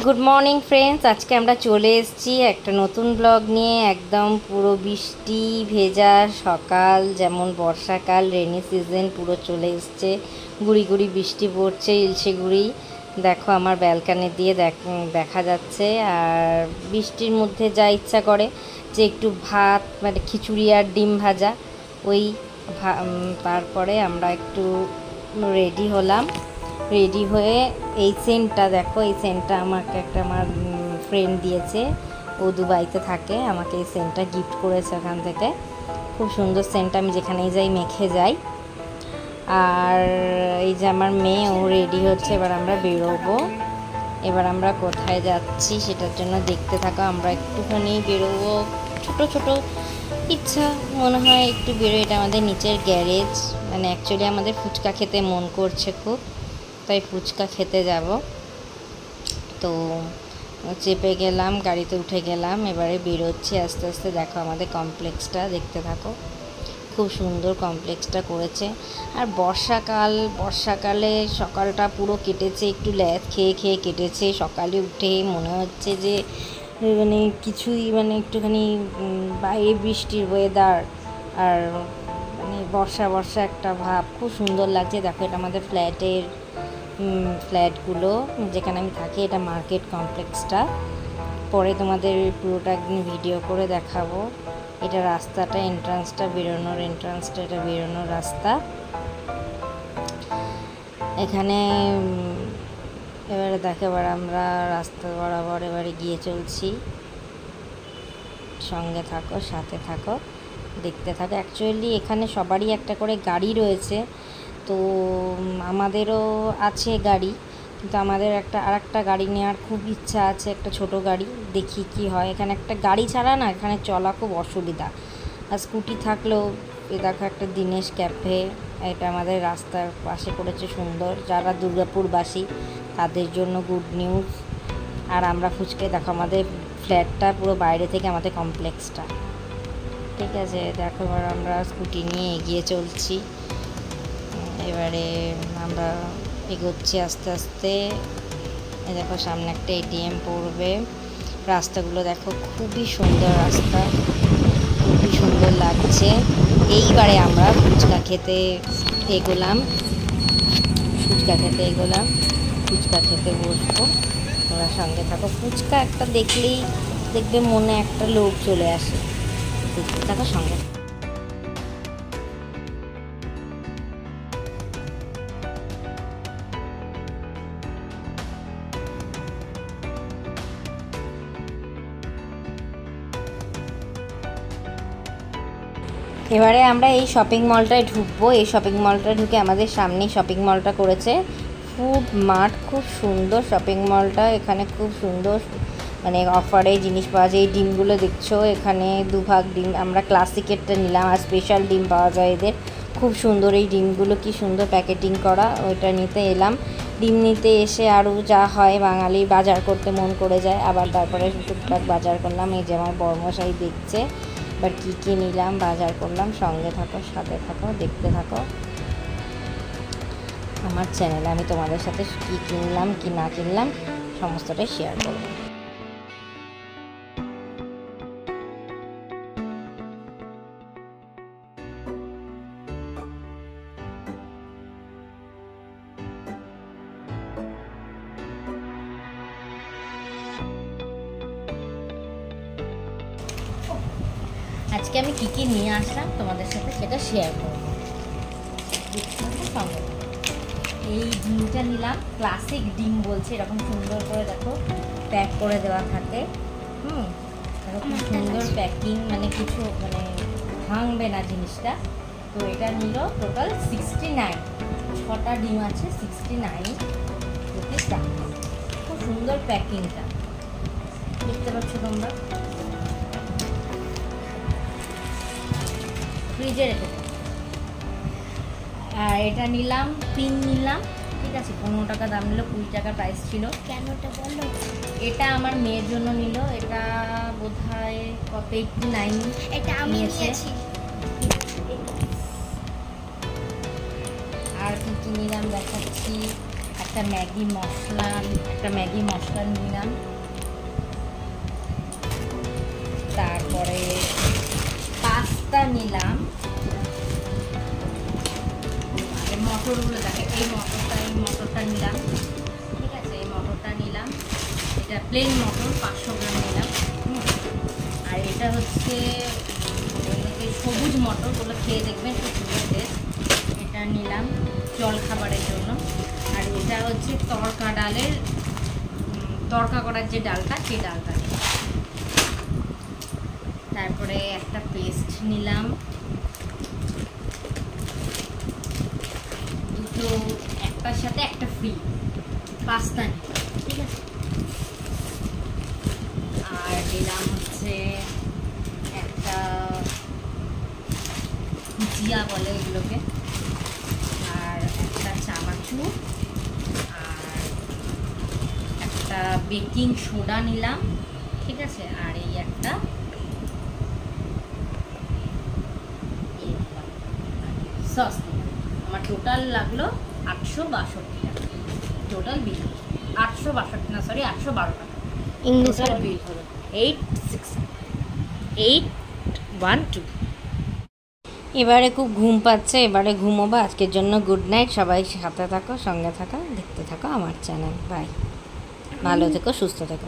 Good morning friends, আজকে আমরা চলে এসেছি একটা নতুন ব্লগ নিয়ে। একদম পুরো বৃষ্টি ভেজা সকাল, যেমন বর্ষাকাল রেনি সিজন পুরো চলে এসছে। গুড়ি গুড়ি বৃষ্টি পড়ছে, ইলশে গুড়ি। দেখো আমার ব্যালকানি দিয়ে দেখা যাচ্ছে। আর বৃষ্টির মধ্যে যা ইচ্ছা করে যে একটু ভাত, মানে খিচুড়ি আর ডিম ভাজা, ওই তারপরে আমরা একটু রেডি হলাম। রেডি হয়ে এই সেন্টটা দেখো, এই সেন্টটা আমাকে আমার ফ্রেন্ড দিয়েছে। ও দুবাইতে থাকে, আমাকে এই সেন্টটা গিফট করেছে ওখান থেকে। খুব সুন্দর সেন্ট, আমি যেখানেই যাই মেখে যাই। আর এই যে আমার মেয়ে, ও রেডি হচ্ছে। এবার আমরা বেরোবো। এবার আমরা কোথায় যাচ্ছি সেটার জন্য দেখতে থাকো। আমরা একটুখানি বেরোবো, ছোট ছোট ইচ্ছা মনে হয় একটু বেরো। এটা আমাদের নিচের গ্যারেজ, মানে অ্যাকচুয়ালি আমাদের ফুচকা খেতে মন করছে খুব, তাই ফুচকা খেতে যাব। তো চেপে গেলাম, গাড়িতে উঠে গেলাম, এবারে বেরোচ্ছি আস্তে আস্তে। দেখো আমাদের কমপ্লেক্সটা, দেখতে থাকো। খুব সুন্দর কমপ্লেক্সটা করেছে। আর বর্ষাকালে সকালটা পুরো কেটেছে একটু ল্যাদ খেয়ে খেয়ে কেটেছে। সকালে উঠে মনে হচ্ছে যে মানে কিছুই, মানে একটুখানি বাইরে বৃষ্টির ওয়েদার, আর মানে বর্ষা বর্ষা একটা ভাব, খুব সুন্দর লাগছে। দেখো এটা আমাদের ফ্ল্যাটগুলো যেখানে আমি থাকি। এটা মার্কেট কমপ্লেক্সটা, পরে তোমাদের পুরোটা একদিন ভিডিও করে দেখাবো। এটা রাস্তাটা, এন্ট্রান্সটা, এটা বেরোনোর রাস্তা। এখানে এবারে দেখো, এবার আমরা রাস্তা বরাবর এবারে গিয়ে চলছি। সঙ্গে থাকো, সাথে থাকো, দেখতে থাকো। অ্যাকচুয়ালি এখানে সবারই একটা করে গাড়ি রয়েছে, তো আমাদেরও আছে গাড়ি, কিন্তু আমাদের আরেকটা গাড়ি নেওয়ার খুব ইচ্ছা আছে, একটা ছোট গাড়ি। দেখি কি হয়। এখানে একটা গাড়ি ছাড়া না এখানে চলা খুব অসুবিধা। আর স্কুটি থাকলেও, এ দেখো একটা দিনেশ ক্যাফে, এটা আমাদের রাস্তার পাশে করেছে সুন্দর। যারা দুর্গাপুরবাসী তাদের জন্য গুড নিউজ। আর আমরা ফুচকে দেখো, আমাদের ফ্ল্যাটটা পুরো বাইরে থেকে আমাদের কমপ্লেক্সটা, ঠিক আছে। দেখো এবার আমরা স্কুটি নিয়ে এগিয়ে চলছি। এবারে আমরা এগোচ্ছি আস্তে আস্তে। দেখো সামনে একটা এটিএম পড়বে। রাস্তাগুলো দেখো, খুবই সুন্দর রাস্তা, খুবই সুন্দর লাগছে। এইবারে আমরা ফুচকা খেতে এগোলাম, ফুচকা খেতে বসবো। তোমরা সঙ্গে থাকো। ফুচকা একটা দেখলেই দেখবে মনে একটা লোভ চলে আসে। দেখতে থাকো, সঙ্গে। এবারে আমরা এই শপিং মলটায় ঢুকবো। এই শপিং মলটা ঢুকে আমাদের সামনেই শপিং মলটা করেছে ফুড মার্ট। খুব সুন্দর শপিং মলটা। এখানে খুব সুন্দর মানে অফারে জিনিস পাওয়া যায়। এই ডিমগুলো দেখছো, এখানে দুভাগ ডিম, আমরা ক্লাসিকেরটা নিলাম, আর স্পেশাল ডিম পাওয়া যায় এদের। খুব সুন্দর এই ডিমগুলো, কি সুন্দর প্যাকেটিং করা। ওইটা নিতে এলাম। ডিম নিতে এসে আরও যা হয়, বাঙালি বাজার করতে মন করে যায়। আবার তারপরে টুকটাক বাজার করলাম। এই যে আমার বর্মশাই দেখছে এবার কী কী নিলাম, বাজার করলাম। সঙ্গে থাকো, সাথে থাকো, দেখতে থাকো আমার চ্যানেলে। আমি তোমাদের সাথে কী কিনলাম কি না কিনলাম সমস্তটাই শেয়ার করব। আজকে আমি কী কী নিয়ে আসলাম তোমাদের সাথে সেটা শেয়ার করব। এই ডিমটা নিলাম, ক্লাসিক ডিম বলছে, এরকম সুন্দর করে দেখো প্যাক করে দেওয়া থাকে। দেখো খুব সুন্দর প্যাকিং, মানে কিছু মানে ভাঙবে না জিনিসটা। তো এটা নিল টোটাল 69। 6টা ডিম আছে, 69 রুপিস দাম। খুব সুন্দর প্যাকিংটা, দেখতে পাচ্ছ তোমরা। ফ্রিজে রেখে দেবো। আর এটা নিলাম, পিন নিলাম, ঠিক আছে। 15 টাকা দাম নিল, 20 টাকা প্রাইস ছিল। কেনটা বলো? এটা আমার মেয়ের জন্য নিল। এটা বোধহয় কত, 89। এটা আমি নিয়েছি। আর কি কি নিলাম দেখাচ্ছি। একটা ম্যাগি মশলা নিলাম, তারপরে পাস্তা নিলাম, আর মটরগুলো দেখে এই মটরটা নিলাম, ঠিক আছে, এই মটরটা নিলাম, এটা প্লেন মটর 500 গ্রাম নিলাম। আর এটা হচ্ছে এই সবুজ মটরগুলো, খেয়ে দেখবেন খুব সুন্দর টেস্ট, এটা নিলাম জল খাবারের জন্য। আর এটা হচ্ছে তড়কা করার যে ডালটা, সেই ডালটা নিলাম। তারপরে একটা পেস্ট নিলাম, দুটো, একটার সাথে একটা ফ্রি, পাস্তা নিলাম, ঠিক আছে। আর দিলাম হচ্ছে একটা জিয়া বলে এগুলোকে, আর একটা চানাচুর, আর একটা বেকিং সোডা নিলাম, ঠিক আছে। আর এই একটা সস নিলাম। আমার টোটাল লাগলো 862 টাকা, টোটাল বিল 862, না সরি 812 টাকা ইংলিশে টোটাল বিল হলো 812। এবারে খুব ঘুম পাচ্ছে, এবারে ঘুমোবো। আজকের জন্য গুড নাইট। সবাই সাথে থাকো, সঙ্গে থাকো, দেখতে থাকো আমার চ্যানেল। বাই, ভালো থেকো, সুস্থ থেকো।